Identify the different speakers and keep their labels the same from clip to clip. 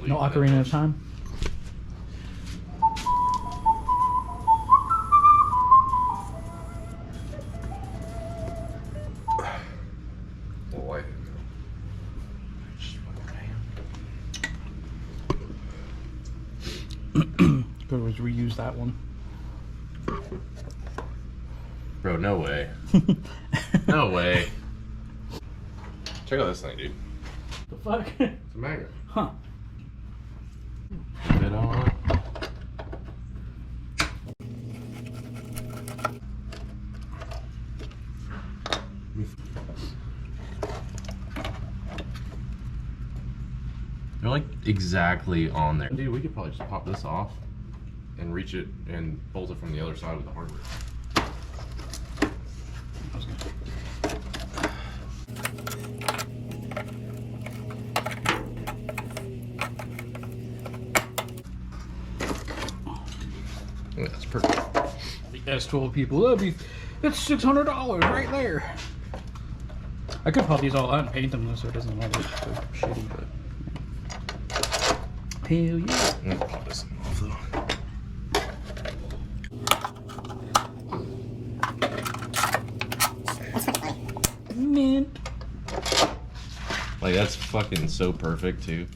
Speaker 1: No Ocarina of Time? Could always reuse that one.
Speaker 2: Bro, no way. No way. Check out this thing, dude.
Speaker 1: The fuck?
Speaker 2: It's a magnet.
Speaker 1: Huh.
Speaker 2: Bit on it. They're like exactly on there. Dude, we could probably just pop this off and reach it and bolt it from the other side with the hardware. Yeah, that's perfect.
Speaker 1: The S12 people, that's $600 right there. I could pop these all out and paint them though, so it doesn't look so shitty, but hell yeah.
Speaker 2: I'm gonna pop this thing off though.
Speaker 1: Mint.
Speaker 2: Like, that's fucking so perfect too.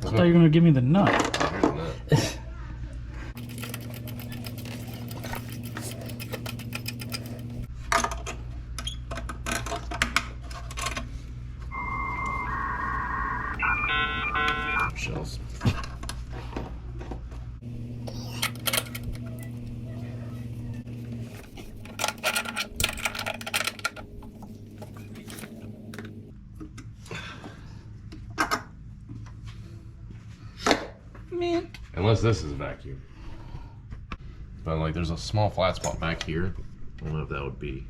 Speaker 1: I thought you were gonna give me the nut.
Speaker 2: Here's the nut. Shells.
Speaker 1: Mint.
Speaker 2: Unless this is a vacuum. But like there's a small flat spot back here. I don't know if that would be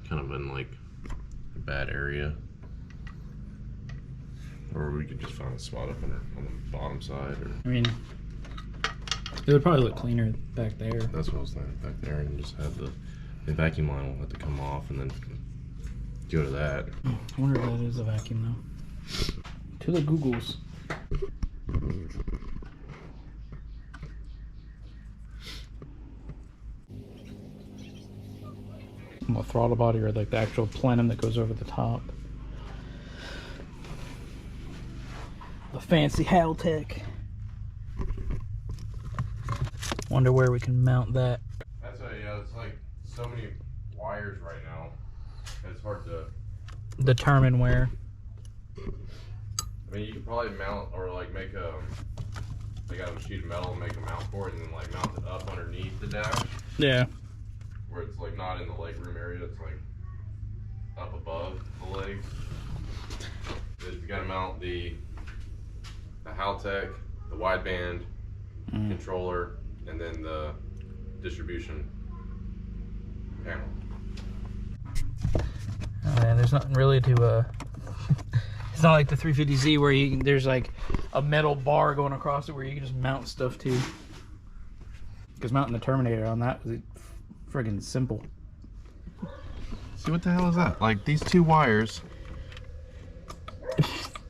Speaker 2: kind of in like a bad area. Or we could just find a spot up on the bottom side. Or
Speaker 1: I mean, it would probably look cleaner back there.
Speaker 2: that's what I was thinking, back there, and just have the vacuum line will have to come off and then go to that.
Speaker 1: I wonder if that is a vacuum though. To the Googles. The throttle body or like the actual plenum that goes over the top. The fancy Haltech. Wonder where we can mount that.
Speaker 2: That's it's like so many wires right now. It's hard to
Speaker 1: Determine where.
Speaker 2: I mean, you could probably mount or like make a sheet of metal and make a mount for it, and then like mount it up underneath the dash.
Speaker 1: Yeah.
Speaker 2: Where it's like not in the leg room area, it's like up above the legs. You gotta mount the Haltech, the wideband controller, and then the distribution panel.
Speaker 1: Oh man, there's nothing really to it's not like the 350Z where there's like a metal bar going across it where you can just mount stuff to. Because mounting the Terminator on that was friggin' simple.
Speaker 2: See, what the hell is that? Like, these two wires,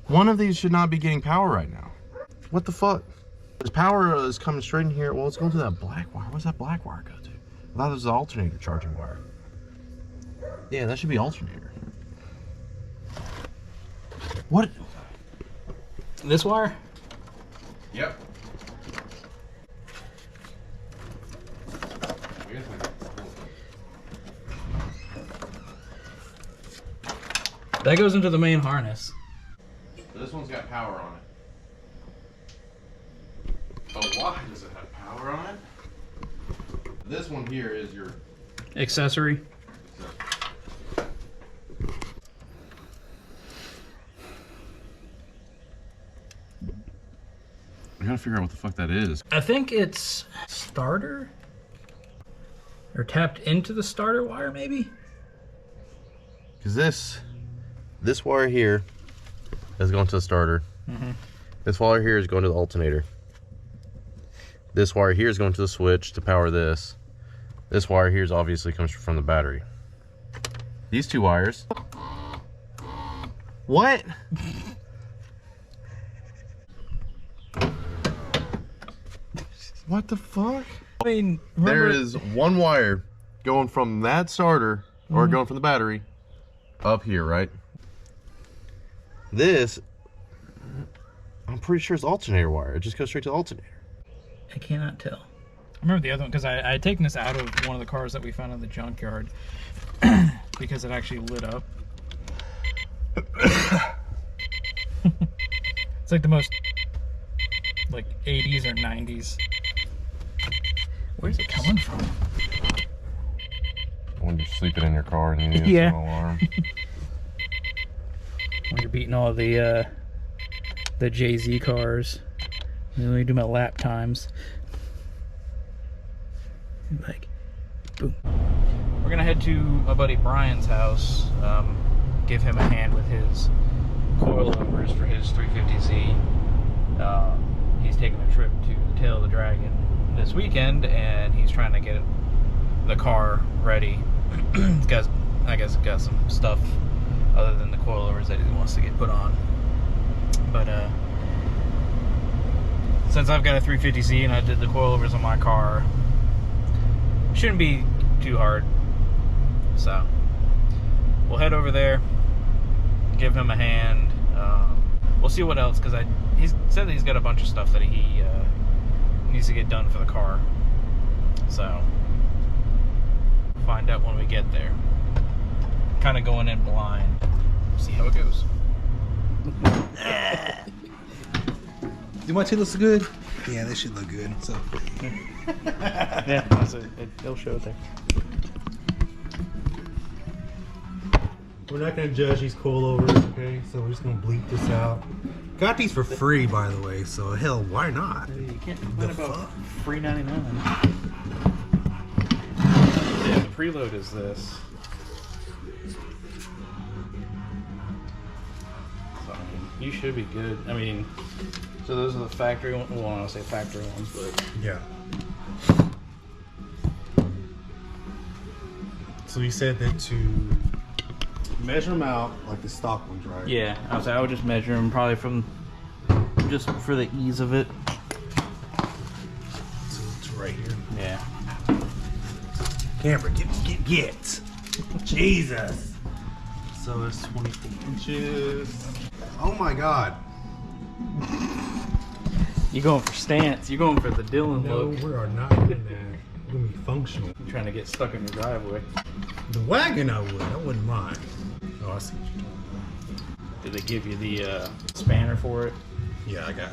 Speaker 2: one of these should not be getting power right now. What the fuck? This power is coming straight in here. Well, it's going to that black wire. Where's that black wire go to? I thought it was the alternator charging wire. Yeah, that should be alternator. What?
Speaker 1: This wire?
Speaker 2: Yep.
Speaker 1: That goes into the main harness.
Speaker 2: So this one's got power on it. But why does it have power on it? This one here is your
Speaker 1: Accessory.
Speaker 2: gotta figure out what the fuck that is.
Speaker 1: I think it's starter? Or tapped into the starter wire, maybe?
Speaker 2: Because this wire here is going to the starter. This wire here is going to the alternator. This wire here is going to the switch to power this. This wire here is obviously comes from the battery. These two wires. What? What the fuck?
Speaker 1: I mean,
Speaker 2: There is one wire going from that starter, or going from the battery, up here, right? This, I'm pretty sure it's alternator wire. It just goes straight to the alternator.
Speaker 1: I cannot tell. I remember the other one, because I had taken this out of one of the cars that we found in the junkyard because it actually lit up. It's like the most, like, 80s or 90s. Where's it coming from?
Speaker 2: When you're sleeping in your car and you need
Speaker 1: Yeah.
Speaker 2: an alarm.
Speaker 1: When you're beating all the Jay-Z cars. When you do my lap times. Like, boom. We're gonna head to my buddy Brian's house, give him a hand with his coilovers for his 350Z. He's taking a trip to the Tail of the Dragon this weekend, and he's trying to get the car ready. He's got, I guess, got some stuff other than the coilovers that he wants to get put on. But since I've got a 350Z and I did the coilovers on my car, shouldn't be too hard. So we'll head over there, give him a hand. We'll see what else, because he said that he's got a bunch of stuff that he needs to get done for the car. So find out when we get there. Kind of going in blind. See how it goes.
Speaker 3: Do my teeth look good? Yeah, they should look good. So
Speaker 1: Yeah, it'll show it there.
Speaker 3: we're not gonna judge these coilovers, okay? So we're just gonna bleep this out. Got these for free, by the way. So hell, why not?
Speaker 1: You can't complain
Speaker 3: The
Speaker 1: about
Speaker 3: fuck?
Speaker 1: free 99. Yeah, the preload is this. So, I mean, you should be good. I mean, so those are the factory ones. Well, I don't want to say factory ones, but
Speaker 3: Yeah. So you said that to measure them out like the stock ones, right?
Speaker 1: yeah, I would just measure them probably from just for the ease of it.
Speaker 3: So it's right here.
Speaker 1: Yeah.
Speaker 3: Camera, get. Jesus. So it's 24 inches. Oh my God.
Speaker 1: You going for stance? You're going for the Dylan
Speaker 3: No,
Speaker 1: look.
Speaker 3: we are not doing that. We're gonna be functional.
Speaker 1: You're trying to get stuck in your driveway.
Speaker 3: The wagon, I wouldn't mind. Oh, I see what you're doing.
Speaker 1: Did they give you the spanner for it?
Speaker 3: Yeah, I got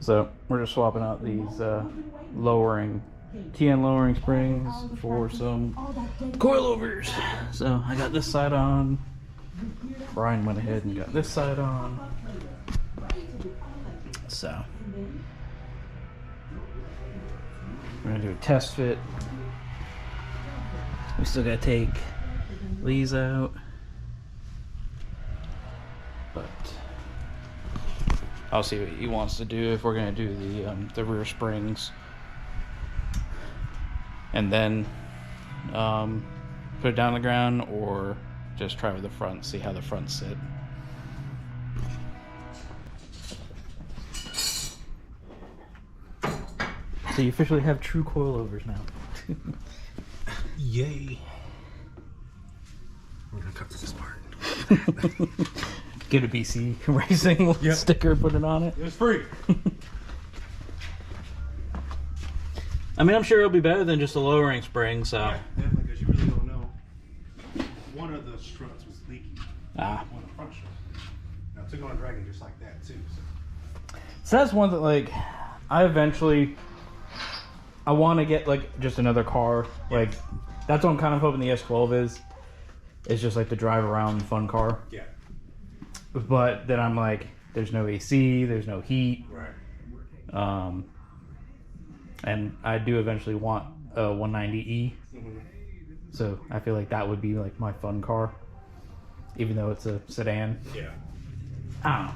Speaker 1: So we're just swapping out these lowering TN lowering springs for some coilovers. So I got this side on. Brian went ahead and got this side on. So we're gonna do a test fit. We still gotta take these out, but I'll see what he wants to do if we're gonna do the rear springs, and then put it down on the ground, or just try with the front, see how the front sit. So you officially have true coilovers now.
Speaker 3: Yay. We're gonna cut this part.
Speaker 1: Get a BC Racing sticker, put it on it.
Speaker 3: It was free.
Speaker 1: I mean, I'm sure it'll be better than just a lowering spring, so.
Speaker 3: Yeah, definitely, because you really don't know. One of the struts was leaking.
Speaker 1: Ah.
Speaker 3: One of the front struts. Now, I took on a Dragon just like that, too.
Speaker 1: So that's one that, like, I want to get, like, just another car. Like, that's what I'm kind of hoping the S12 is. It's just, like, the drive around fun car.
Speaker 3: Yeah.
Speaker 1: But then I'm like, there's no AC, there's no heat.
Speaker 3: Right.
Speaker 1: And I do eventually want a 190E. So I feel like that would be like my fun car, even though it's a sedan.
Speaker 3: Yeah.
Speaker 1: I don't know.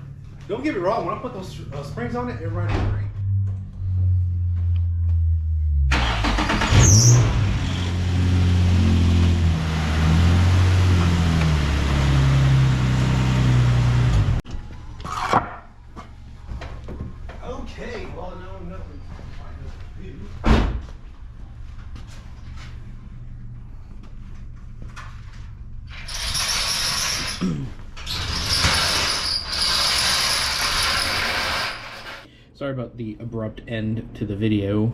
Speaker 3: Don't get me wrong, when I put those springs on it, it runs great. Okay, well, no, nothing.
Speaker 1: Sorry about the abrupt end to the video.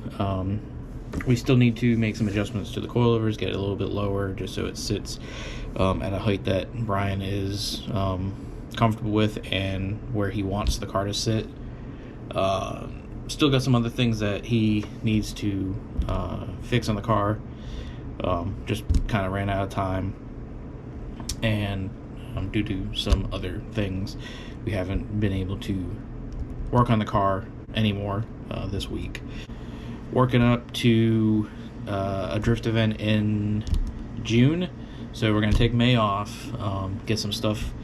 Speaker 1: We still need to make some adjustments to the coilovers, get it a little bit lower just so it sits at a height that Brian is comfortable with and where he wants the car to sit. Still got some other things that he needs to fix on the car. Just kind of ran out of time, and due to some other things, we haven't been able to work on the car anymore this week. Working up to a drift event in June, so we're going to take May off, get some stuff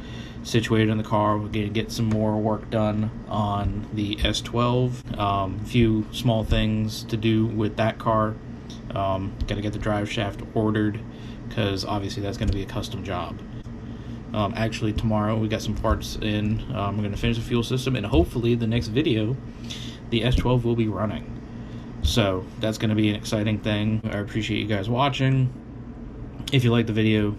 Speaker 1: situated in the car. We're going to get some more work done on the S12. A few small things to do with that car. Got to get the drive shaft ordered, because obviously that's going to be a custom job. Actually, tomorrow we got some parts in. We're going to finish the fuel system, and hopefully the next video, the S12 will be running. So that's going to be an exciting thing. I appreciate you guys watching. If you like the video,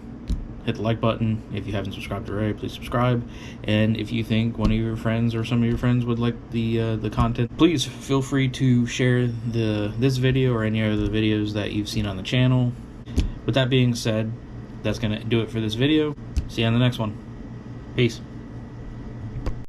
Speaker 1: hit the like button. If you haven't subscribed already, please subscribe. And if you think one of your friends or some of your friends would like the content, please feel free to share this video or any other videos that you've seen on the channel. With that being said, that's going to do it for this video. See you on the next one. Peace.